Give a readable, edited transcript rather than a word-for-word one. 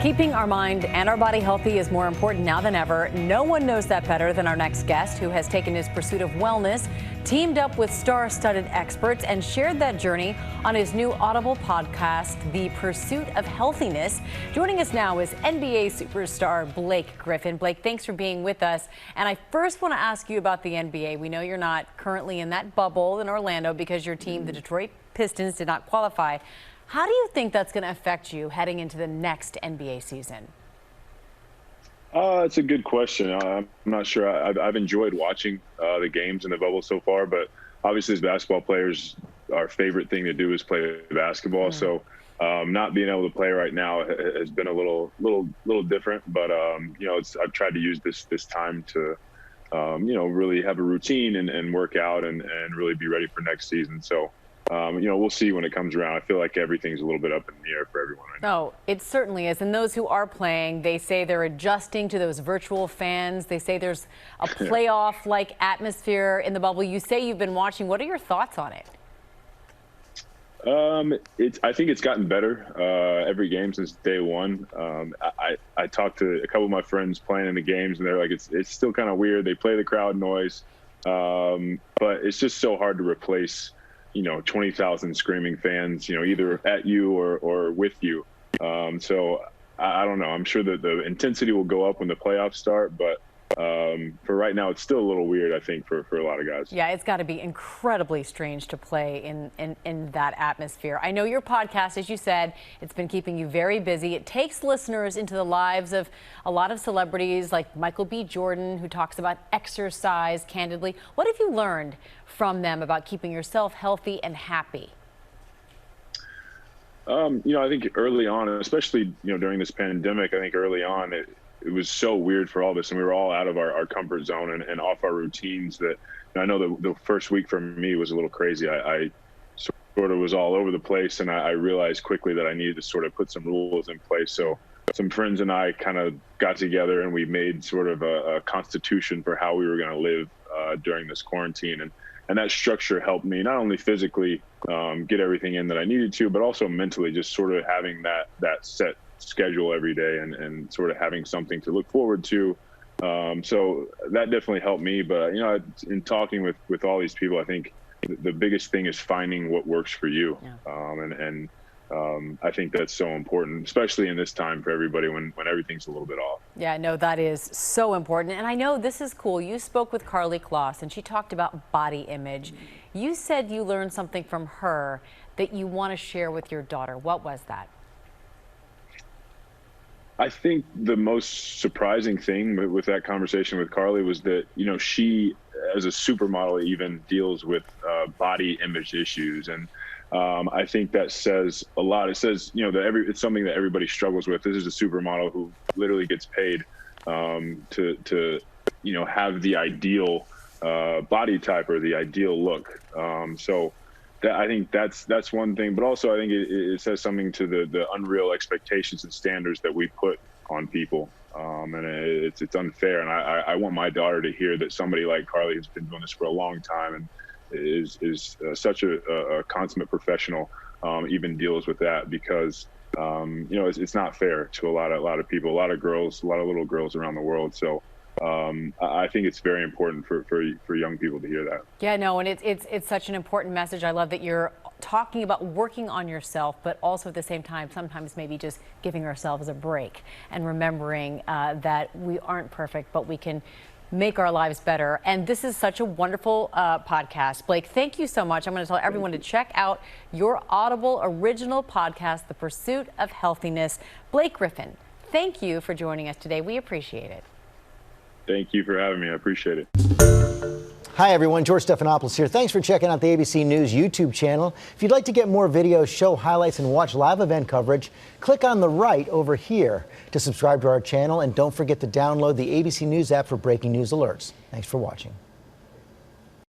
Keeping our mind and our body healthy is more important now than ever. No one knows that better than our next guest, who has taken his pursuit of wellness, teamed up with star-studded experts, and shared that journey on his new Audible podcast, The Pursuit of Healthiness. Joining us now is NBA superstar Blake Griffin. Blake, thanks for being with us. And I first want to ask you about the NBA. We know you're not currently in that bubble in Orlando because your team, the Detroit Pistons, did not qualify. How do you think that's going to affect you heading into the next NBA season? It's a good question. I'm not sure. I've enjoyed watching the games in the bubble so far, but obviously as basketball players, our favorite thing to do is play basketball. So not being able to play right now has been a little different. But you know, I've tried to use this time to you know, really have a routine and work out and really be ready for next season. So. You know, we'll see when it comes around. I feel like everything's a little bit up in the air for everyone right now. Oh, it certainly is. And those who are playing, they say they're adjusting to those virtual fans. They say there's a playoff-like atmosphere in the bubble. You say you've been watching. What are your thoughts on it? I think it's gotten better every game since day one. I talked to a couple of my friends playing in the games, and they're like, it's still kind of weird. They play the crowd noise, but it's just so hard to replace, you know, 20,000 screaming fans, you know, either at you or with you. So I don't know. I'm sure that the intensity will go up when the playoffs start, but for right now, it's still a little weird, I think, for a lot of guys. Yeah, it's got to be incredibly strange to play in that atmosphere. I know your podcast, as you said, it's been keeping you very busy. It takes listeners into the lives of a lot of celebrities like Michael B. Jordan, who talks about exercise candidly. What have you learned from them about keeping yourself healthy and happy? You know, I think early on, especially, you know, during this pandemic, I think early on, it was so weird for all of us, and we were all out of our comfort zone and off our routines that, I know the first week for me was a little crazy. I sort of was all over the place, and I realized quickly that I needed to sort of put some rules in place. So some friends and I kind of got together and we made sort of a constitution for how we were going to live during this quarantine. And that structure helped me not only physically get everything in that I needed to, but also mentally, just sort of having that set schedule every day and sort of having something to look forward to. So that definitely helped me. But, you know, in talking with all these people, I think the biggest thing is finding what works for you. Yeah. I think that's so important, especially in this time for everybody when everything's a little bit off. Yeah, no, that is so important. And I know this is cool. You spoke with Carly Kloss, and she talked about body image. You said you learned something from her that you want to share with your daughter. What was that? I think the most surprising thing with that conversation with Carly was that, you know, she, as a supermodel, even deals with body image issues. And I think that says a lot. It says, you know, that it's something that everybody struggles with. This is a supermodel who literally gets paid to you know, have the ideal body type or the ideal look. So I think that's one thing. But also I think it says something to the unreal expectations and standards that we put on people. And it's unfair. And I want my daughter to hear that somebody like Carly has been doing this for a long time and is such a consummate professional, even deals with that, because you know, it's not fair to a lot of people, a lot of girls, a lot of little girls around the world. So I think it's very important for young people to hear that. Yeah, no, and it's such an important message. I love that you're talking about working on yourself, but also at the same time, sometimes maybe just giving ourselves a break and remembering that we aren't perfect, but we can make our lives better. And this is such a wonderful podcast. Blake, thank you so much. I'm going to tell everyone to check out your Audible original podcast, The Pursuit of Healthiness. Blake Griffin, thank you for joining us today. We appreciate it. Thank you for having me. I appreciate it. Hi, everyone. George Stephanopoulos here. Thanks for checking out the ABC News YouTube channel. If you'd like to get more videos, show highlights, and watch live event coverage, click on the right over here to subscribe to our channel. And don't forget to download the ABC News app for breaking news alerts. Thanks for watching.